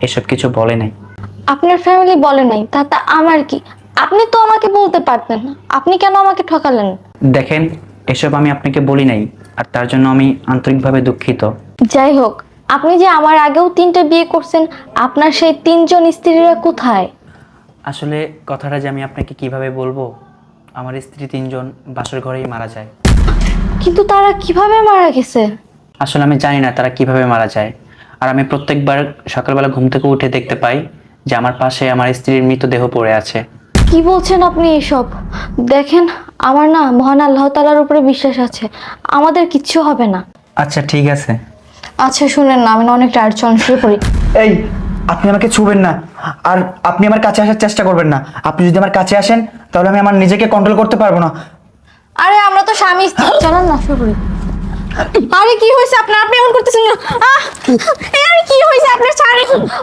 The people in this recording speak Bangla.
এসব কিছু বলে নাই। আপনার ফ্যামিলি বলে নাই, তাতে আমার কি? আপনি তো আমাকে বলতে পারতেন, আপনি কেন আমাকে ঠকালেন? দেখেন, এসব আমি আপনাকে বলি নাই, আর তার জন্য আমি আন্তরিকভাবে দুঃখিত। যাই হোক, আপনি যে আমার আগেও 3টে বিয়ে করছেন, আপনার সেই 3জন স্ত্রীরা কোথায়? আসলে কথাটা যে আমি আপনাকে কিভাবে বলবো, আমার স্ত্রী 3জন বাসর ঘরেই মারা যায়। কিন্তু তারা কিভাবে মারা গেছে? আসলে আমি জানি না তারা কিভাবে মারা যায়। আর আমি প্রত্যেকবার সকালবেলা ঘুম থেকে উঠে দেখতে পাই যে আমার পাশে আমার স্ত্রীর মৃতদেহ পড়ে আছে। কি বলছেন আপনি এসব? দেখেন, আমার না মহান আল্লাহ তাআলার উপরে বিশ্বাস আছে, আমাদের কিচ্ছু হবে না। আচ্ছা ঠিক আছে। আচ্ছা শুনেন না, আমি না অনেক টায়ার্ড, চল শুয়ে পড়ি। এই, আপনি আমাকে ছুবেন না, আর আপনি আমার কাছে আসার চেষ্টা করবেন না। আপনি যদি আমার কাছে আসেন তাহলে আমি আমার নিজেকে কন্ট্রোল করতে পারবো না। আরে আমরা তো স্বামী স্ত্রী, চলেন না শুয়ে পড়ি। আরে কি হয়েছে আপনার? আপনি এমন করতেছেন না? আরে কি হয়েছে আপনার? ছাড়েন।